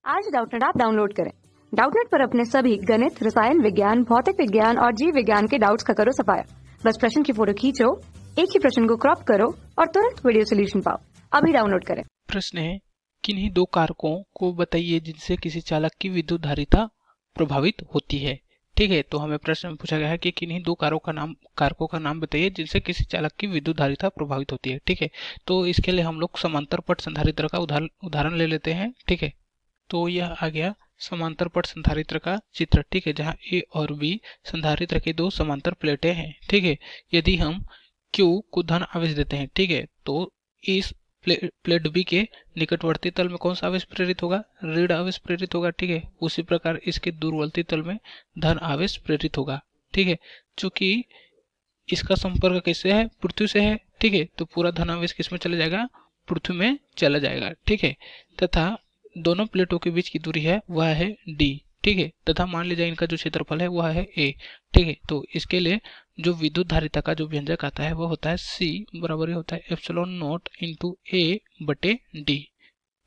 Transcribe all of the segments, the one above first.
आज Doubtnut app download करें। Doubtnut पर अपने सभी गणित, रसायन विज्ञान, भौतिक विज्ञान और जीव विज्ञान के डाउट्स का करो सफाया। बस प्रश्न की फोटो खींचो, एक ही प्रश्न को क्रॉप करो और तुरंत वीडियो सोल्यूशन पाओ। अभी डाउनलोड करें। प्रश्न है, किन्हीं दो कारकों को बताइए जिनसे किसी चालक की विद्युत धारिता प्रभावित होती है। ठीक है, तो हमें प्रश्न में पूछा गया है कि किन्हीं दो कारकों का नाम बताइए जिनसे किसी चालक की विद्युत धारिता प्रभावित होती है। ठीक है, तो इसके लिए हम लोग समांतर पट संधारित्र का उदाहरण ले लेते हैं। ठीक है, तो यह आ गया समांतर पट संधारित्र का चित्र। ठीक है, जहां ए और बी संधारित्र की दो समांतर प्लेटें हैं। ठीक है, यदि हम Q को धन आवेश देते हैं, ठीक है, तो इस प्लेट बी के निकटवर्ती तल में कौन सा आवेश प्रेरित होगा? ऋण आवेश प्रेरित होगा। ठीक है, उसी प्रकार इसके दूरवर्ती तल में धन आवेश प्रेरित होगा। ठीक है, चूंकि इसका संपर्क किससे है? पृथ्वी से है। ठीक है, तो पूरा धन आवेश किस में चला जाएगा? पृथ्वी में चला जाएगा। ठीक है, तथा दोनों प्लेटों के बीच की दूरी है वह है d। ठीक है, तथा मान लीजिए इनका जो क्षेत्रफल है वह है a। ठीक है, तो इसके लिए जो विद्युत धारिता का जो व्यंजक आता है वो होता है C बराबर होता है एप्सिलॉन नॉट इंटू a बटे d।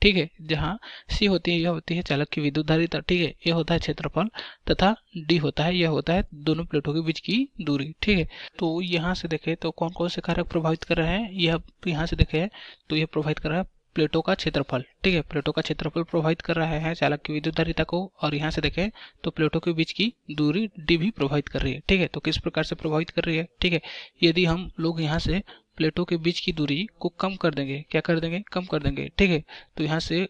ठीक है, जहाँ C होती है, यह होती है चालक की विद्युत धारिता। ठीक है, यह होता है क्षेत्रफल तथा d होता है, यह होता है दोनों प्लेटों के बीच की दूरी। ठीक है, तो यहाँ से देखें तो कौन कौन से कारक प्रभावित कर रहे हैं? यह यहाँ से देखें तो यह प्रभावित कर रहा है प्लेटों का क्षेत्रफल। ठीक है, प्लेटों का क्षेत्रफल प्रभावित कर रहा है चालक की विद्युत धारिता को, और यहाँ से देखें तो प्लेटों के बीच की दूरी d भी प्रभावित कर रही है। ठीक है, तो किस प्रकार से प्रभावित कर रही है? ठीक है, यदि हम लोग यहाँ से प्लेटों के बीच की दूरी को कम कर देंगे, क्या कर देंगे? कम कर देंगे। ठीक है, तो यहाँ से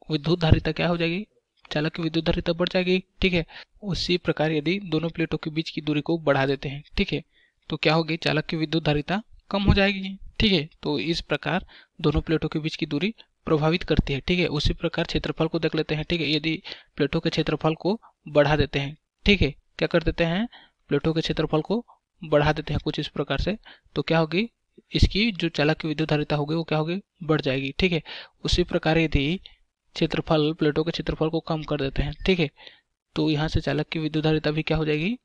विद्युत धारिता क्या हो जाएगी? चालक की विद्युत धारिता बढ़ जाएगी। ठीक है, उसी प्रकार यदि दोनों प्लेटों के बीच की दूरी को बढ़ा देते हैं, ठीक है, तो क्या होगी? चालक की विद्युत धारिता कम हो जाएगी। ठीक है, तो इस प्रकार दोनों प्लेटों के बीच की दूरी प्रभावित करती है। ठीक है, उसी प्रकार क्षेत्रफल को देख लेते हैं। ठीक है, यदि प्लेटों के क्षेत्रफल को बढ़ा देते हैं, ठीक है, क्या कर देते हैं? प्लेटों के क्षेत्रफल को बढ़ा देते हैं कुछ इस प्रकार से, तो क्या होगी? इसकी जो चालक की विद्युत धारिता होगी वो क्या होगी? बढ़ जाएगी। ठीक है, उसी प्रकार यदि क्षेत्रफल प्लेटों के क्षेत्रफल को कम कर देते हैं, ठीक है, तो यहाँ से चालक की विद्युत धारिता भी क्या हो जाएगी?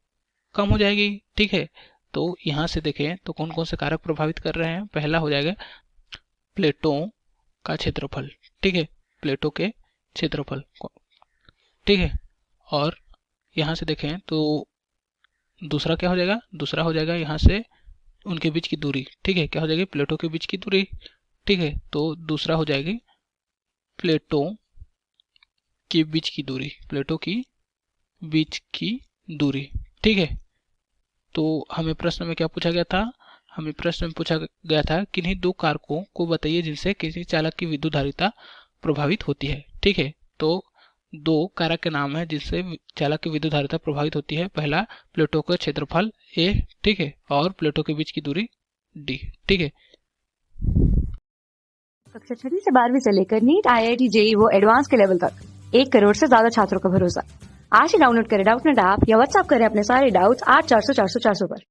कम हो जाएगी। ठीक है, तो यहाँ से देखें तो कौन कौन से कारक प्रभावित कर रहे हैं? पहला हो जाएगा प्लेटों का क्षेत्रफल। ठीक है, प्लेटों के क्षेत्रफल। ठीक है, और यहाँ से देखें तो दूसरा क्या हो जाएगा? दूसरा हो जाएगा यहाँ से उनके बीच की दूरी। ठीक है, क्या हो जाएगी? प्लेटों के बीच की दूरी। ठीक है, तो दूसरा हो जाएगी प्लेटों के बीच की दूरी, प्लेटों की बीच की दूरी। ठीक है, तो हमें प्रश्न में क्या पूछा गया था? हमें प्रश्न में पूछा गया था किन्हीं दो कारकों को बताइए जिनसे किसी चालक की विद्युत धारिता प्रभावित होती है। ठीक है, तो दो कारक के नाम है जिनसे चालक की विद्युत धारिता प्रभावित होती है। पहला प्लेटों का क्षेत्रफल a, ठीक है, और प्लेटों के बीच की दूरी d। ठीक है, कक्षा 6 से 12वीं से लेकर नीट, IIT, JEE वो एडवांस के लेवल तक 1 करोड़ से ज्यादा छात्रों का भरोसा। आज ही डाउनलोड करें डाउटनेट ऐप या व्हाट्सएप करें अपने सारे डाउट्स 8400 400 400 पर।